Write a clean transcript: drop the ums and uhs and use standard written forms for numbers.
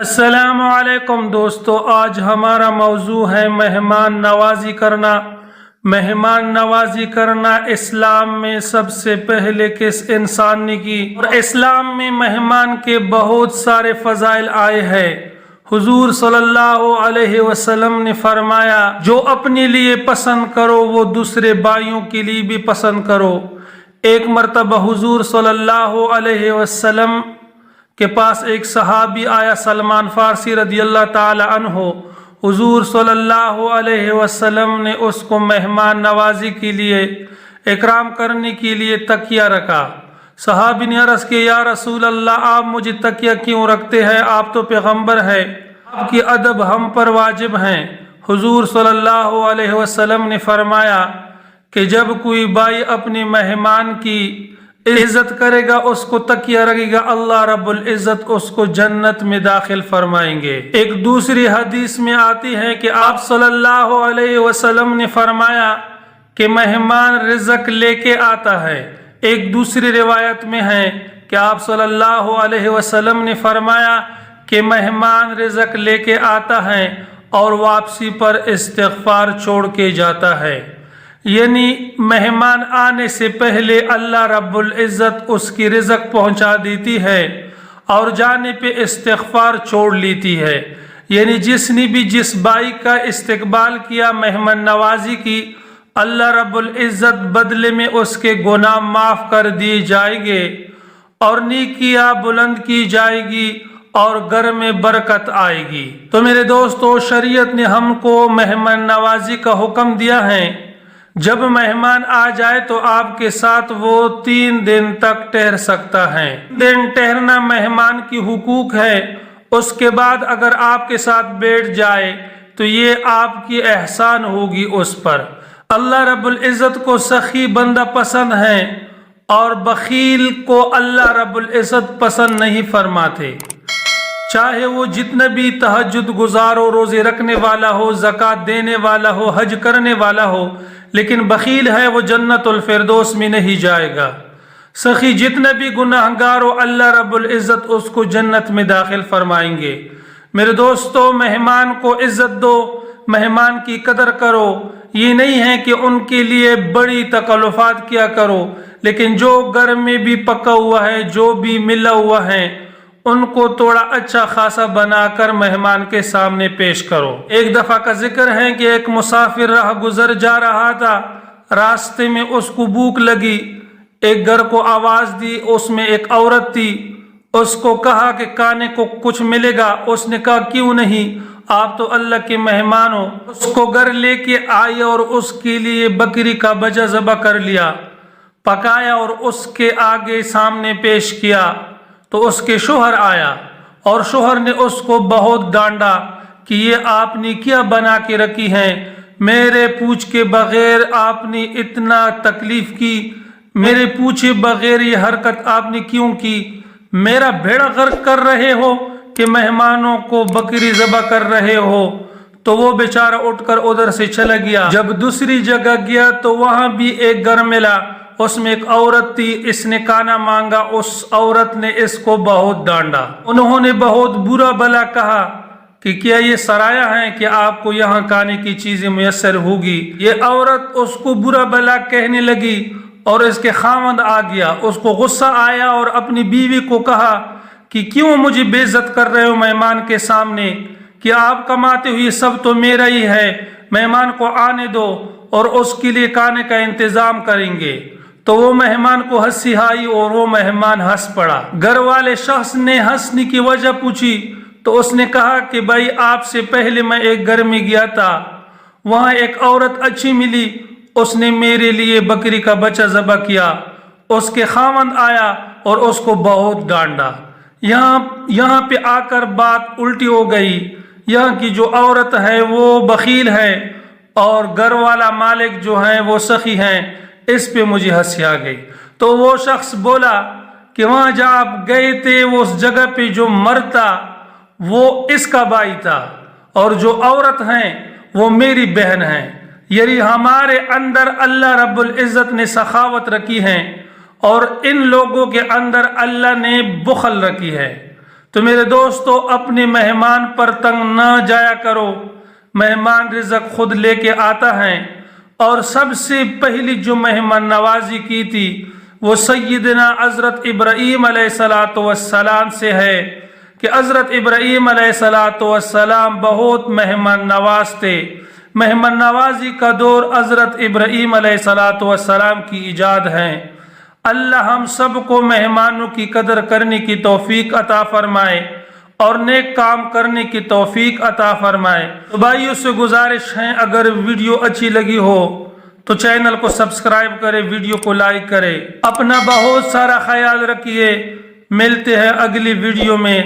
السلام علیکم دوستو، آج ہمارا موضوع ہے مہمان نوازی کرنا۔ مہمان نوازی کرنا اسلام میں سب سے پہلے کس انسان نے کی، اور اسلام میں مہمان کے بہت سارے فضائل آئے ہیں۔ حضور صلی اللہ علیہ وسلم نے فرمایا، جو اپنے لیے پسند کرو وہ دوسرے بھائیوں کے لیے بھی پسند کرو۔ ایک مرتبہ حضور صلی اللہ علیہ وسلم کے پاس ایک صحابی آیا، سلمان فارسی رضی اللہ تعالی عنہ۔ حضور صلی اللہ علیہ وسلم نے اس کو مہمان نوازی کے لیے، اکرام کرنے کے لیے تکیہ رکھا۔ صحابی نے عرض کیا، یا رسول اللہ، آپ مجھے تکیہ کیوں رکھتے ہیں؟ آپ تو پیغمبر ہیں، آپ کی ادب ہم پر واجب ہیں۔ حضور صلی اللہ علیہ وسلم نے فرمایا کہ جب کوئی بھائی اپنے مہمان کی عزت کرے گا، اس کو تکیہ رکھے گا، اللہ رب العزت اس کو جنت میں داخل فرمائیں گے۔ ایک دوسری حدیث میں آتی ہے کہ آپ صلی اللہ علیہ وسلم نے فرمایا کہ مہمان رزق لے کے آتا ہے۔ ایک دوسری روایت میں ہے کہ آپ صلی اللہ علیہ وسلم نے فرمایا کہ مہمان رزق لے کے آتا ہے اور واپسی پر استغفار چھوڑ کے جاتا ہے، یعنی مہمان آنے سے پہلے اللہ رب العزت اس کی رزق پہنچا دیتی ہے اور جانے پہ استغفار چھوڑ لیتی ہے۔ یعنی جس نے بھی جس بھائی کا استقبال کیا، مہمان نوازی کی، اللہ رب العزت بدلے میں اس کے گناہ معاف کر دیے جائیں گے اور نیکیاں بلند کی جائے گی اور گھر میں برکت آئے گی۔ تو میرے دوستو، شریعت نے ہم کو مہمان نوازی کا حکم دیا ہے۔ جب مہمان آ جائے تو آپ کے ساتھ وہ 3 دن تک ٹھہر سکتا ہے۔ دن ٹھہرنا مہمان کی حقوق ہے۔ اس کے بعد اگر آپ کے ساتھ بیٹھ جائے تو یہ آپ کی احسان ہوگی اس پر۔ اللہ رب العزت کو سخی بندہ پسند ہے اور بخیل کو اللہ رب العزت پسند نہیں فرماتے۔ چاہے وہ جتنا بھی تہجد گزار ہو، روزے رکھنے والا ہو، زکوٰۃ دینے والا ہو، حج کرنے والا ہو، لیکن بخیل ہے وہ جنت الفردوس میں نہیں جائے گا۔ سخی جتنا بھی گناہ گار ہو، اللہ رب العزت اس کو جنت میں داخل فرمائیں گے۔ میرے دوستو، مہمان کو عزت دو، مہمان کی قدر کرو۔ یہ نہیں ہے کہ ان کے لیے بڑی تکلفات کیا کرو، لیکن جو گھر میں بھی پکا ہوا ہے، جو بھی ملا ہوا ہے، ان کو تھوڑا اچھا خاصا بنا کر مہمان کے سامنے پیش کرو۔ ایک دفعہ کا ذکر ہے کہ ایک مسافر راہ گزر جا رہا تھا، راستے میں اس کو بھوک لگی، ایک گھر کو آواز دی، اس میں ایک عورت تھی۔ اس کو کہا کہ کھانے کو کچھ ملے گا؟ اس نے کہا، کیوں نہیں، آپ تو اللہ کے مہمان ہو۔ اس کو گھر لے کے آئی اور اس کے لیے بکری کا بچہ ذبح کر لیا، پکایا اور اس کے آگے سامنے پیش کیا۔ تو اس کے شوہر آیا اور شوہر نے اس کو بہت ڈانٹا کہ یہ آپ نے کیا بنا کے رکھی ہیں، میرے پوچھ کے بغیر آپ نے اتنا تکلیف کی، میرے پوچھے بغیر یہ حرکت آپ نے کیوں کی؟ میرا بیڑا غرق کر رہے ہو کہ مہمانوں کو بکری ذبح کر رہے ہو۔ تو وہ بیچارہ اٹھ کر ادھر سے چلا گیا۔ جب دوسری جگہ گیا تو وہاں بھی ایک گھر ملا، اس میں ایک عورت تھی، اس نے کھانا مانگا، اس عورت نے اس کو بہت ڈانٹا۔ انہوں نے بہت برا بھلا کہا کہ کیا یہ سرایا ہے کہ آپ کو یہاں کھانے کی چیزیں میسر ہوگی؟ یہ عورت اس کو برا بھلا کہنے لگی اور اس کے خاوند آ گیا، اس کو غصہ آیا اور اپنی بیوی کو کہا کہ کیوں مجھے بے عزت کر رہے ہو مہمان کے سامنے، کہ آپ کماتے ہوئے سب تو میرا ہی ہے، مہمان کو آنے دو اور اس کے لیے کھانے کا انتظام کریں گے۔ تو وہ مہمان کو ہنسی آئی اور وہ مہمان ہنس پڑا۔ گھر والے شخص نے ہنسنے کی وجہ پوچھی تو اس نے کہا کہ بھائی، آپ سے پہلے میں ایک گھر میں گیا تھا، وہاں ایک عورت اچھی ملی، اس نے میرے لیے بکری کا بچہ ذبح کیا، اس کے خاوند آیا اور اس کو بہت ڈانٹا۔ یہاں پہ آ کر بات الٹی ہو گئی، یہاں کی جو عورت ہے وہ بخیل ہے اور گھر والا مالک جو ہے وہ سخی ہیں، اس پہ مجھے ہنسی آ گئی۔ تو وہ شخص بولا کہ وہاں جہاں آپ گئے تھے اس جگہ پہ جو مرد تھا وہ اس کا بھائی تھا اور جو عورت ہیں وہ میری بہن ہیں، یعنی ہمارے اندر اللہ رب العزت نے سخاوت رکھی ہے اور ان لوگوں کے اندر اللہ نے بخل رکھی ہے۔ تو میرے دوستو اپنے مہمان پر تنگ نہ جایا کرو، مہمان رزق خود لے کے آتا ہے۔ اور سب سے پہلی جو مہمان نوازی کی تھی وہ سیدنا حضرت ابراہیم علیہ السلام سے ہے کہ حضرت ابراہیم علیہ السلام بہت مہمان نواز تھے۔ مہمان نوازی کا دور حضرت ابراہیم علیہ السلام کی ایجاد ہے۔ اللہ ہم سب کو مہمانوں کی قدر کرنے کی توفیق عطا فرمائے اور نیک کام کرنے کی توفیق عطا فرمائے۔ تو بھائیوں سے گزارش ہے، اگر ویڈیو اچھی لگی ہو تو چینل کو سبسکرائب کرے، ویڈیو کو لائک کرے، اپنا بہت سارا خیال رکھیے۔ ملتے ہیں اگلی ویڈیو میں۔